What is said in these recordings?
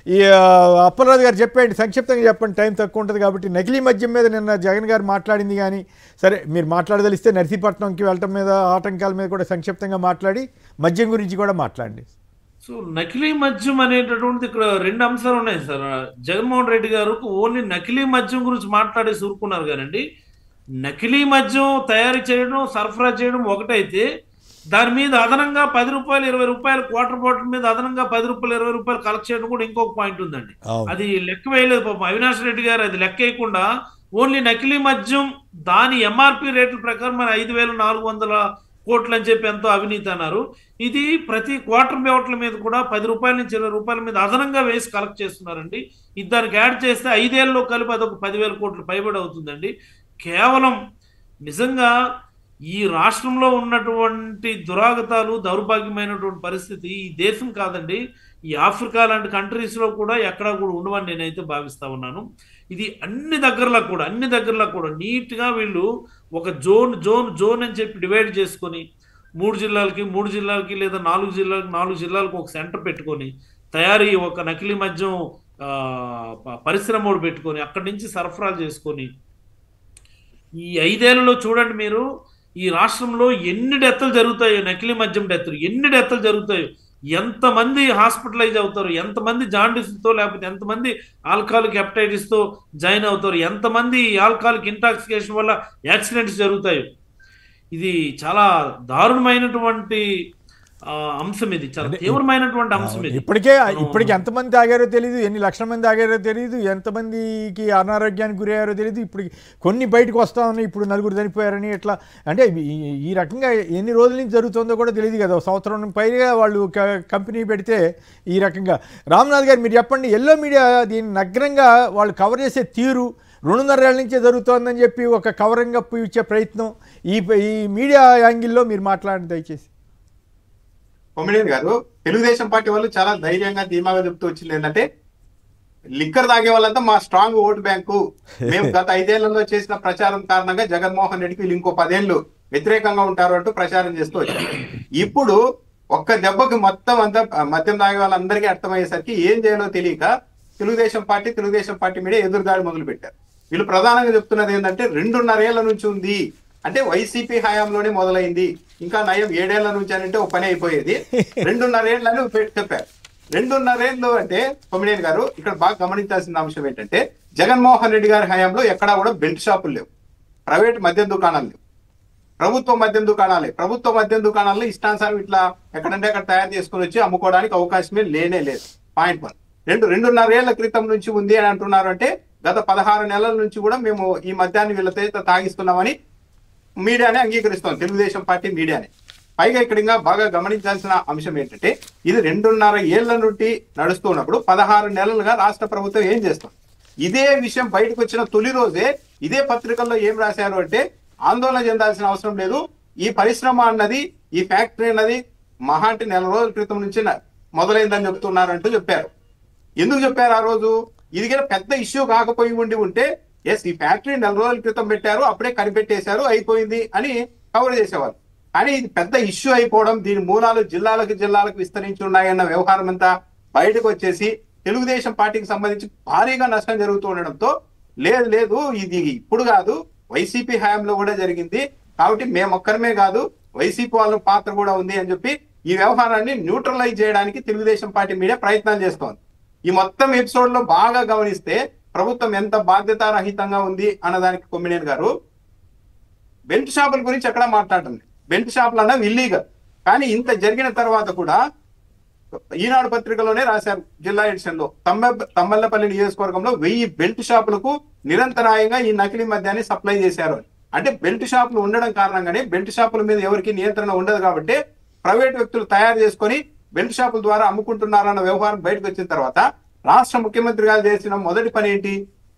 ఈ అప్పలరాజు గారు చెప్పండి, సంక్షిప్తంగా చెప్పండి, టైం తక్కువ ఉంటుంది కాబట్టి. నకిలీ మద్యం మీద నిన్న జగన్ గారు మాట్లాడింది కానీ, సరే మీరు మాట్లాడదలిస్తే నర్సీపట్నంకి వెళ్ళటం మీద, ఆటంకాల మీద కూడా సంక్షిప్తంగా మాట్లాడి మద్యం గురించి కూడా మాట్లాడండి. సో నకిలీ మద్యం అనేటటువంటిది ఇక్కడ రెండు అంశాలు ఉన్నాయి సార్. జగన్మోహన్ రెడ్డి గారు ఓన్లీ నకిలీ మద్యం గురించి మాట్లాడేసి ఊరుకున్నారు కానండి, నకిలీ మద్యం తయారు చేయడం, సరఫరా చేయడం ఒకటైతే, దాని మీద అదనంగా 10 రూపాయలు 20 రూపాయలు క్వార్టర్ బాటిల్ మీద అదనంగా 10 రూపాయలు 20 రూపాయలు కలెక్ట్ చేయడం కూడా ఇంకొక పాయింట్ ఉందండి. అది లెక్క వేయలేదు పాపం అవినాష్ రెడ్డి గారు. అది లెక్క వేయకుండా ఓన్లీ నకిలీ మద్యం దాని ఎంఆర్పి రేట్ల ప్రకారం మన 5,400 కోట్లు అని చెప్పి ఎంతో అవినీతి అన్నారు. ఇది ప్రతి క్వార్టర్ బాటిల్ మీద కూడా 10 రూపాయల నుంచి 20 రూపాయల మీద అదనంగా వేసి కలెక్ట్ చేస్తున్నారండి. ఇది దానికి యాడ్ చేస్తే 5 ఏళ్ళలో కలిపి అదొక 10,000 కోట్లు పైబడి అవుతుందండి. కేవలం నిజంగా ఈ రాష్ట్రంలో ఉన్నటువంటి దురాగతాలు, దౌర్భాగ్యమైనటువంటి పరిస్థితి ఈ దేశం కాదండి, ఈ ఆఫ్రికా లాంటి కంట్రీస్లో కూడా ఎక్కడా కూడా ఉండవని నేనైతే భావిస్తా ఉన్నాను. ఇది అన్ని దగ్గరలో కూడా నీట్గా వీళ్ళు ఒక జోన్ జోన్ జోన్ అని చెప్పి డివైడ్ చేసుకొని 3 జిల్లాలకి లేదా 4 జిల్లాలకు ఒక సెంటర్ పెట్టుకొని తయారీ ఒక నకిలీ మద్యం పరిశ్రమ పెట్టుకొని అక్కడి నుంచి సరఫరాలు చేసుకొని ఈ 5 ఏళ్లలో చూడండి మీరు ఈ రాష్ట్రంలో ఎన్ని డెత్తులు జరుగుతాయో, నకిలీ మద్యం డెత్తులు ఎన్ని డెత్తులు జరుగుతాయో, ఎంతమంది హాస్పిటలైజ్ అవుతారు, ఎంతమంది జాండీస్తో లేకపోతే ఎంతమంది ఆల్కహాలిక్ హెపటైటిస్తో జాయిన్ అవుతారు, ఎంతమంది ఆల్కహాలిక్ ఇంటాక్సికేషన్ వల్ల యాక్సిడెంట్స్ జరుగుతాయి. ఇది చాలా దారుణమైనటువంటి అంశం, ఇది చాలా తీవ్రమైనటువంటి అంశం. ఇది ఇప్పటికి ఎంతమంది తాగారో తెలియదు, ఎన్ని లక్షల మంది తాగారో తెలియదు, ఎంతమందికి అనారోగ్యానికి గురయ్యారో తెలియదు. ఇప్పుడు కొన్ని బయటకు వస్తా ఉన్నాయి, ఇప్పుడు 4 చనిపోయారని. ఎట్లా అంటే ఈ రకంగా ఎన్ని రోజుల నుంచి జరుగుతుందో కూడా తెలియదు కదా. సంవత్సరం పైగా వాళ్ళు కంపెనీ పెడితే ఈ రకంగా. రామ్నాథ్ గారు మీరు చెప్పండి, ఎల్లో మీడియా దీన్ని నగ్నంగా వాళ్ళు కవర్ చేసే తీరు 2.5 ఏళ్ల నుంచే జరుగుతోందని చెప్పి ఒక కవరింగ్ అప్ ఇచ్చే ప్రయత్నం, ఈ మీడియా యాంగిల్లో మీరు మాట్లాడండి దయచేసి. కొమ్మినేని గారు, తెలుగుదేశం పార్టీ వాళ్ళు చాలా ధైర్యంగా ధీమాగా చెప్తూ వచ్చింది ఏంటంటే, లిక్కర్ తాగే వాళ్ళంతా మా స్ట్రాంగ్ ఓటు బ్యాంకు, మేము గత 5 ఏళ్లలో చేసిన ప్రచారం కారణంగా జగన్మోహన్ రెడ్డికి వీళ్ళు ఇంకో 10 ఏళ్ళు వ్యతిరేకంగా ఉంటారు అంటూ ప్రచారం చేస్తూ వచ్చారు. ఇప్పుడు ఒక్క దెబ్బకి మొత్తం అంతా మద్యం తాగే వాళ్ళందరికీ అర్థమయ్యేసరికి ఏం చేయాలో తెలియక తెలుగుదేశం పార్టీ మీద ఎదురుదాడి మొదలు పెట్టారు. వీళ్ళు ప్రధానంగా చెప్తున్నది ఏంటంటే 2.5 ఏళ్ల నుంచి ఉంది అంటే వైసీపీ హయాంలోనే మొదలైంది, ఇంకా నయం 7 ఏళ్ల నుంచి అని అంటే ఒక పని అయిపోయేది. 2.5 ఏళ్ళని చెప్పారు. 2.5 ఏళ్ళు అంటే కొమ్మినేని గారు ఇక్కడ బాగా గమనించాల్సిన అంశం ఏంటంటే, జగన్మోహన్ రెడ్డి గారి హయాంలో ఎక్కడా కూడా బెల్ట్ షాపులు లేవు, ప్రైవేట్ మద్యం దుకాణాలు లేవు, ప్రభుత్వ మద్యం దుకాణాలే. ప్రభుత్వ మద్యం దుకాణాల్లో ఇష్టానుసారం ఇట్లా ఎక్కడంటే అక్కడ తయారు చేసుకుని వచ్చి అమ్ముకోవడానికి అవకాశమే లేనే లేదు. పాయింట్ 1. 2.5 ఏళ్ల క్రితం నుంచి ఉంది అని అంటున్నారు అంటే, గత 16 నెలల నుంచి కూడా మేము ఈ మద్యాన్ని వీళ్ళతో తాగిస్తున్నామని మీడియానే అంగీకరిస్తాం, తెలుగుదేశం పార్టీ మీడియానే. పైగా ఇక్కడ ఇంకా బాగా గమనించాల్సిన అంశం ఏంటంటే, ఇది 2.5 ఏళ్ల నుండి నడుస్తున్నప్పుడు 16 నెలలుగా రాష్ట్ర ప్రభుత్వం ఏం చేస్తాం. ఇదే విషయం బయటకు వచ్చిన తొలి రోజే ఇదే పత్రికల్లో ఏం రాశారు అంటే, ఆందోళన చెందాల్సిన అవసరం లేదు, ఈ పరిశ్రమ అన్నది, ఈ ఫ్యాక్టరీ అన్నది మహా అంటే 4 రోజుల క్రితం నుంచి మొదలైందని చెప్తున్నారంటూ చెప్పారు. ఎందుకు చెప్పారు ఆ రోజు? ఇది కూడా పెద్ద ఇష్యూ కాకపోయి ఉంటే ఎస్ ఈ ఫ్యాక్టరీ 4 రోజుల క్రితం పెట్టారు, అప్పుడే కనిపెట్టేశారు, అయిపోయింది అని కవర్ చేసేవారు. కానీ ఇది పెద్ద ఇష్యూ అయిపోవడం, దీని మూలాలు జిల్లాలకు విస్తరించి ఉన్నాయన్న వ్యవహారం అంతా బయటకు వచ్చేసి తెలుగుదేశం పార్టీకి సంబంధించి భారీగా నష్టం జరుగుతూ ఉండడంతో, లేదు ఇది ఇప్పుడు కాదు, వైసీపీ హయాంలో కూడా జరిగింది, కాబట్టి మేమొక్కరమే కాదు వైసీపీ వాళ్ళ పాత్ర కూడా ఉంది అని చెప్పి ఈ వ్యవహారాన్ని న్యూట్రలైజ్ చేయడానికి తెలుగుదేశం పార్టీ మీడియా ప్రయత్నాలు చేస్తోంది. ఈ మొత్తం ఎపిసోడ్ లో బాగా గమనిస్తే ప్రభుత్వం ఎంత బాధ్యతారహితంగా ఉంది అన్నదానికి కొమ్మినేని గారు బెల్ట్ షాపుల గురించి ఎక్కడా మాట్లాడటం లేదు. బెల్ట్ షాపులు అన్నవి ఇల్లీగల్, కానీ ఇంత జరిగిన తర్వాత కూడా ఈనాడు పత్రికలోనే రాశారు, జిల్లా ఎడిషన్ లో తమ్మల్లపల్లి నియోజకవర్గంలో 1000 బెల్ట్ షాపులకు నిరంతరాయంగా ఈ నకిలీ మద్యాన్ని సప్లై చేశారు. అంటే బెల్ట్ షాపులు ఉండడం కారణంగానే బెల్ట్ షాపుల మీద ఎవరికి నియంత్రణ ఉండదు కాబట్టి ప్రైవేట్ వ్యక్తులు తయారు చేసుకొని బెల్ట్ షాపుల ద్వారా అమ్ముకుంటున్నారన్న వ్యవహారం బయటకు వచ్చిన తర్వాత రాష్ట్ర ముఖ్యమంత్రి గారు చేసిన మొదటి పని ఏంటి?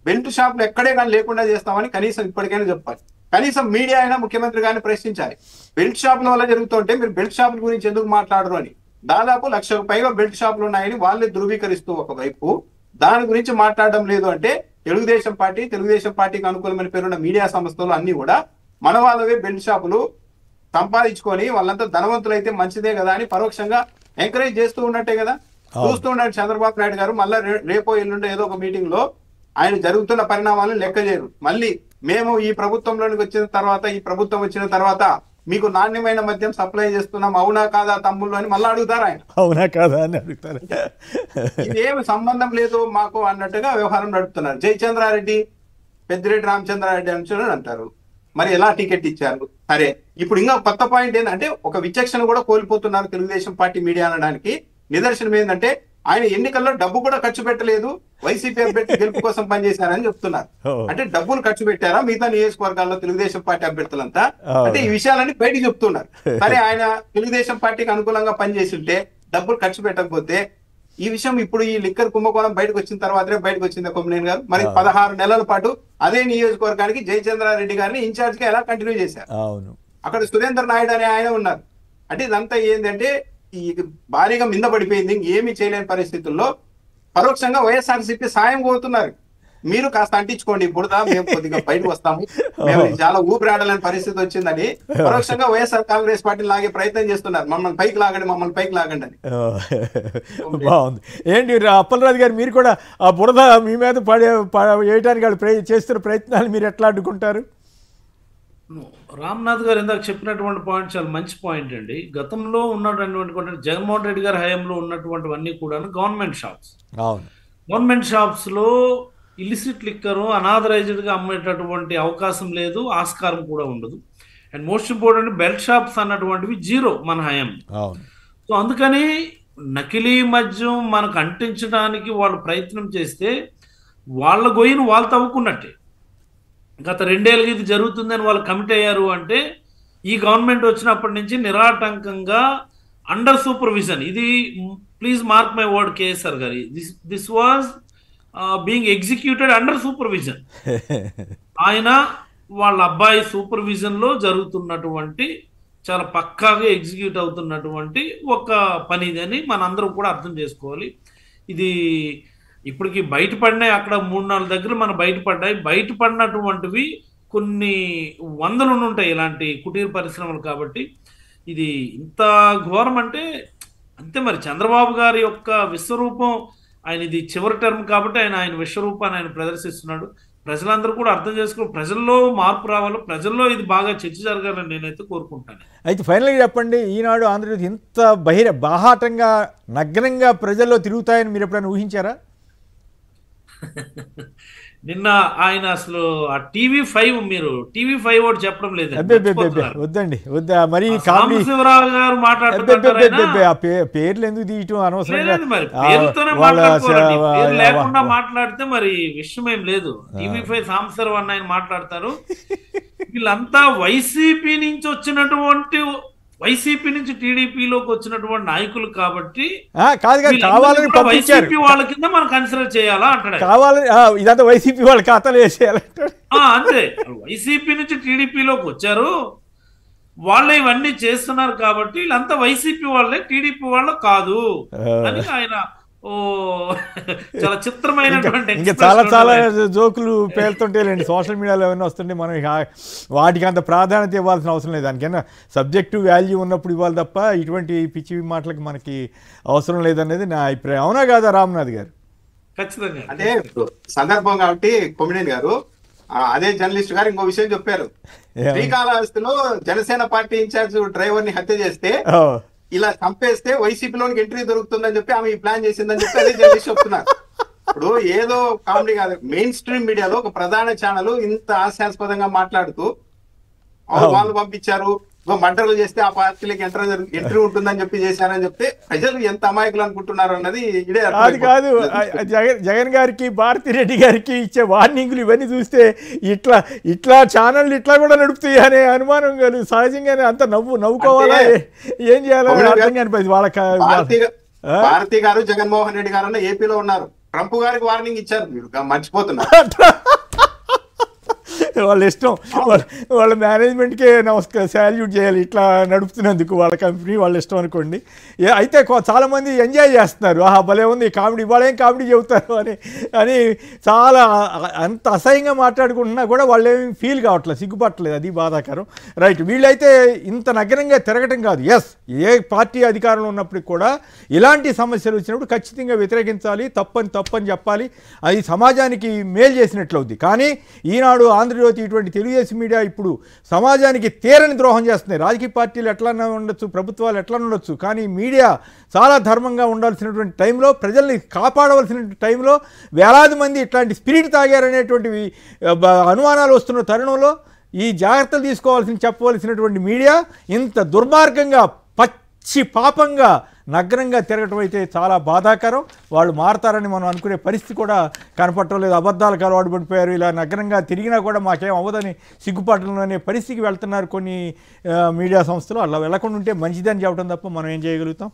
బెల్ట్ షాపులు ఎక్కడే కానీ లేకుండా చేస్తామని కనీసం ఇప్పటికైనా చెప్పాలి. కనీసం మీడియా అయినా ముఖ్యమంత్రి గారిని ప్రశ్నించాలి. బెల్ట్ షాపుల వల్ల జరుగుతుంటే మీరు బెల్ట్ షాపుల గురించి ఎందుకు మాట్లాడరు అని. దాదాపు 1,00,000కు పైగా బెల్ట్ షాపులు ఉన్నాయని వాళ్ళే ధృవీకరిస్తూ ఒకవైపు దాని గురించి మాట్లాడడం లేదు అంటే తెలుగుదేశం పార్టీకి అనుకూలమైన పేరున్న మీడియా సంస్థలు అన్ని కూడా మన వాళ్ళవే బెల్ట్ షాపులు సంపాదించుకొని వాళ్ళంతా ధనవంతులు అయితే మంచిదే కదా అని పరోక్షంగా ఎంకరేజ్ చేస్తూ ఉన్నట్టే కదా. చూస్తుండే చంద్రబాబు నాయుడు గారు మళ్ళీ రేపో ఎల్లుండో ఏదో ఒక మీటింగ్ లో ఆయన జరుగుతున్న పరిణామాలను లెక్క చేయరు. మళ్ళీ మేము ఈ ప్రభుత్వంలోనికి వచ్చిన తర్వాత, ఈ ప్రభుత్వం వచ్చిన తర్వాత మీకు నాణ్యమైన మద్యం సప్లై చేస్తున్నాం, అవునా కాదా తమ్ముళ్ళు అని మళ్ళీ అడుగుతారు ఆయన. అవునా కాదా అని అడుగుతారు. ఇదేమి సంబంధం లేదు మాకు అన్నట్టుగా వ్యవహారం నడుపుతున్నారు. జయచంద్రారెడ్డి, పెద్దిరెడ్డి రామచంద్రారెడ్డి అని అంటారు. మరి ఎలా టికెట్ ఇచ్చారు? సరే, ఇప్పుడు ఇంకా కొత్త పాయింట్ ఏంటంటే ఒక విచక్షణ కూడా కోల్పోతున్నారు తెలుగుదేశం పార్టీ మీడియా అనడానికి నిదర్శనం ఏంటంటే ఆయన ఎన్నికల్లో డబ్బు కూడా ఖర్చు పెట్టలేదు, వైసీపీ అభ్యర్థి గెలుపు కోసం పనిచేశారని చెప్తున్నారు. అంటే డబ్బులు ఖర్చు పెట్టారా మిగతా నియోజకవర్గాల్లో తెలుగుదేశం పార్టీ అభ్యర్థులంతా? అంటే ఈ విషయాలన్నీ బయటికి చెప్తున్నారు. సరే, ఆయన తెలుగుదేశం పార్టీకి అనుకూలంగా పనిచేస్తుంటే డబ్బులు ఖర్చు పెట్టకపోతే ఈ విషయం ఇప్పుడు ఈ లిక్కర్ కుంభకోణం బయటకు వచ్చిన తర్వాతనే బయటకు వచ్చింది కొమ్మినేని గారు. మరి 16 నెలల పాటు అదే నియోజకవర్గానికి జయచంద్రారెడ్డి గారిని ఇన్ఛార్జ్ గా ఎలా కంటిన్యూ చేశారు? అక్కడ సురేంద్ర నాయుడు అనే ఆయన ఉన్నారు. అంటే ఇదంతా ఏంటంటే ఈ భారీగా మింద పడిపోయింది, ఏమీ చేయలేని పరిస్థితుల్లో పరోక్షంగా వైఎస్ఆర్సీపీ సాయం కోరుతున్నారు. మీరు కాస్త అంటించుకోండి బుడద, మేము కొద్దిగా బయటకు వస్తాము, మేము చాలా ఊపిరాడలేని పరిస్థితి వచ్చిందని పరోక్షంగా వైఎస్ఆర్ కాంగ్రెస్ పార్టీ లాగే ప్రయత్నం చేస్తున్నారు. మమ్మల్ని పైకి లాగండి అని. బాగుంది. ఏంటి అప్పలరాజు గారు, మీరు కూడా ఆ బుడద మీ మీద వేయడానికి వాళ్ళు చేస్తున్న ప్రయత్నాలు మీరు ఎట్లా అడ్డుకుంటారు? రామ్నాథ్ గారు ఇందాక చెప్పినటువంటి పాయింట్ చాలా మంచి పాయింట్ అండి. గతంలో ఉన్నటువంటి జగన్మోహన్ రెడ్డి గారి హయాంలో ఉన్నటువంటివన్నీ కూడా గవర్నమెంట్ షాప్స్. గవర్నమెంట్ షాప్స్ లో ఇలిసిట్ లిక్కరు అనాథరైజ్డ్గా అమ్మేటటువంటి అవకాశం లేదు, ఆస్కారం కూడా ఉండదు. And most important belt shops అన్నటువంటివి జీరో మన హయాం. సో అందుకని నకిలీ మద్యం మనకు అంటించడానికి వాళ్ళు ప్రయత్నం చేస్తే వాళ్ళ గొయ్యిను వాళ్ళు తవ్వుకున్నట్టే. గత 2 ఏళ్ళకి ఇది జరుగుతుందని వాళ్ళు కమిట్ అయ్యారు అంటే ఈ గవర్నమెంట్ వచ్చినప్పటి నుంచి నిరాటంకంగా అండర్ సూపర్విజన్, ఇది please mark my word KSR గారి, this was being executed under supervision. ఆయన వాళ్ళ అబ్బాయి సూపర్విజన్ లో జరుగుతున్నటువంటి చాలా పక్కాగా ఎగ్జిక్యూట్ అవుతున్నటువంటి ఒక పని ఇదని మనందరం కూడా అర్థం చేసుకోవాలి. ఇది ఇప్పటికి బయటపడినాయి, అక్కడ 3-4 దగ్గర మనం బయటపడినటువంటివి కొన్ని వందలు ఉంటాయి ఇలాంటి కుటీర పరిశ్రమలు. కాబట్టి ఇది ఇంత ఘోరం అంటే అంతే. మరి చంద్రబాబు గారి యొక్క విశ్వరూపం, ఆయన ఇది చివరి టర్మ్ కాబట్టి ఆయన విశ్వరూపాన్ని ఆయన ప్రదర్శిస్తున్నాడు. ప్రజలందరూ కూడా అర్థం చేసుకుని ప్రజల్లో మార్పు రావాలి, ప్రజల్లో ఇది బాగా చర్చ జరగాలని నేనైతే కోరుకుంటాను. అయితే ఫైనల్గా చెప్పండి, ఈనాడు ఆంధ్రజ్యోతి ఇంత బాహాటంగా నగ్నంగా ప్రజల్లో తిరుగుతాయని మీరు ఎప్పుడైనా ఊహించారా? నిన్న ఆయన అసలు ఆ టీవీ5 మీరు టీవీ5 ఒకటి చెప్పడం లేదు, వద్దండి వద్దా మరి సాంబశివరావు గారు మాట్లాడుతున్నారు. పేర్లు ఎందుకు తీయటం అనవసరంగా, లేకుండా మాట్లాడితే మరి విషయం ఏం లేదు. టీవీ5 సాంబశివరావు అన్న ఆయన మాట్లాడతారు. వీళ్ళంతా వైసీపీ నుంచి వచ్చినటువంటి, వైసీపీ నుంచి టీడీపీలోకి వచ్చినటువంటి నాయకులు కాబట్టి వైసీపీ వాళ్ళ కింద మనం కన్సిడర్ చేయాలా అంటాడు. కావాలని ఇదంతా వైసీపీ వాళ్ళ ఖాతాలో వేసేయాలంటాడు. అంతే, వైసీపీ నుంచి టీడీపీలోకి వచ్చారు, వాళ్ళే ఇవన్నీ చేస్తున్నారు కాబట్టి వీళ్ళంతా వైసీపీ వాళ్ళే, టీడీపీ వాళ్ళు కాదు అని ఆయన చాలా చిత్రమైనటువంటి ఇంకా చాలా జోకులు పేలుతుంటేలేండి సోషల్ మీడియాలో ఏమైనా వస్తుంటే మనం వాటికి అంత ప్రాధాన్యత ఇవ్వాల్సిన అవసరం లేదు. దానికైనా సబ్జెక్టివ్ వాల్యూ ఉన్నప్పుడు ఇవ్వాలి తప్ప ఇటువంటి పిచ్చి మాటలకు మనకి అవసరం లేదనేది నా అభిప్రాయం. అవునా కాదా రామ్నాథ్ గారు? ఖచ్చితంగా. అంటే సందర్భం కాబట్టి కొమ్మినేని గారు అదే జర్నలిస్ట్ గారు ఇంకో విషయం చెప్పారు. శ్రీకాళహస్తిలో జనసేన పార్టీ ఇన్ఛార్జ్ డ్రైవర్ ని హత్య చేస్తే ఇలా చంపేస్తే వైసీపీలోనికి ఎంట్రీ దొరుకుతుందని చెప్పి ఆమె ప్లాన్ చేసిందని చెప్పి అదే జర్నలిస్ట్ చెప్తున్నారు. ఇప్పుడు ఏదో కామెడీ కాదు, మెయిన్ స్ట్రీమ్ మీడియాలో ఒక ప్రధాన ఛానల్ ఇంత హాస్యాస్పదంగా మాట్లాడుతూ వాళ్ళు పంపించారు, మర్డర్లు చేస్తే ఆ పార్టీలకు ఎంట్రీ ఉంటుందని చెప్పి చేశారని చెప్తే ప్రజలు ఎంత అమాయకులు అనుకుంటున్నారు అన్నది ఇదే. అది కాదు, జగన్ గారికి భారతిరెడ్డి గారికి ఇచ్చే వార్నింగ్లు ఇవన్నీ చూస్తే ఇట్లా ఛానళ్ళు ఇట్లా కూడా నడుపుతాయి అనే అనుమానం కాదు. సహజంగానే అంత నవ్వుకోవాలా, ఏం చేయాలో అర్థం కానిపోయింది వాళ్ళకి. భారతి గారు జగన్మోహన్ రెడ్డి గారు ఏపీలో ఉన్నారు, ట్రంప్ గారికి వార్నింగ్ ఇచ్చారు, మీరు మర్చిపోతున్నారు. వాళ్ళ ఇష్టం, వాళ్ళ మేనేజ్మెంట్కే శాల్యూట్ చేయాలి ఇట్లా నడుపుతున్నందుకు. వాళ్ళ కంపెనీ వాళ్ళ ఇష్టం అనుకోండి. అయితే చాలామంది ఎంజాయ్ చేస్తున్నారు, ఆహా భలే ఉంది కామెడీ, వాళ్ళేం కామెడీ చెబుతారు అని చాలా అంత అసహ్యంగా మాట్లాడుకుంటున్నా కూడా వాళ్ళు ఏమి ఫీల్ కావట్లేదు, సిగ్గుపట్టలేదు. అది బాధాకరం. రైట్, వీళ్ళైతే ఇంత నగ్నంగా తిరగటం కాదు. ఎస్, ఏ పార్టీ అధికారంలో ఉన్నప్పటికి కూడా ఇలాంటి సమస్యలు వచ్చినప్పుడు ఖచ్చితంగా వ్యతిరేకించాలి, తప్పని చెప్పాలి. అది సమాజానికి మేలు చేసినట్లు అవుద్ది. కానీ ఈనాడు, ఆంధ్రజ్యోతి, ఇటువంటి తెలుగుదేశం మీడియా ఇప్పుడు సమాజానికి తీరని ద్రోహం చేస్తున్నాయి. రాజకీయ పార్టీలు ఎట్లన్నా ఉండొచ్చు, ప్రభుత్వాలు ఎట్లా ఉండొచ్చు, కానీ మీడియా చాలా ధర్మంగా ఉండాల్సినటువంటి టైంలో, ప్రజల్ని కాపాడవలసిన టైంలో వేలాది మంది ఇట్లాంటి స్పిరిట్ తాగారనేటువంటివి అనుమానాలు వస్తున్న తరుణంలో ఈ జాగ్రత్తలు చెప్పవలసినటువంటి మీడియా ఇంత దుర్మార్గంగా, పచ్చి పాపంగా, నగ్నంగా తిరగటం అయితే చాలా బాధాకరం. వాళ్ళు మారతారని మనం అనుకునే పరిస్థితి కూడా కనపడటం లేదు. అబద్ధాలకు అలవాటు పడిపోయారు, ఇలా నగ్నంగా తిరిగినా కూడా మాకేం అవ్వదని సిగ్గుపడడం అనే పరిస్థితికి వెళ్తున్నారు కొన్ని మీడియా సంస్థలు. అలా వెళ్లకుండా ఉంటే మంచిదని చెప్పడం తప్ప మనం ఏం చేయగలుగుతాం?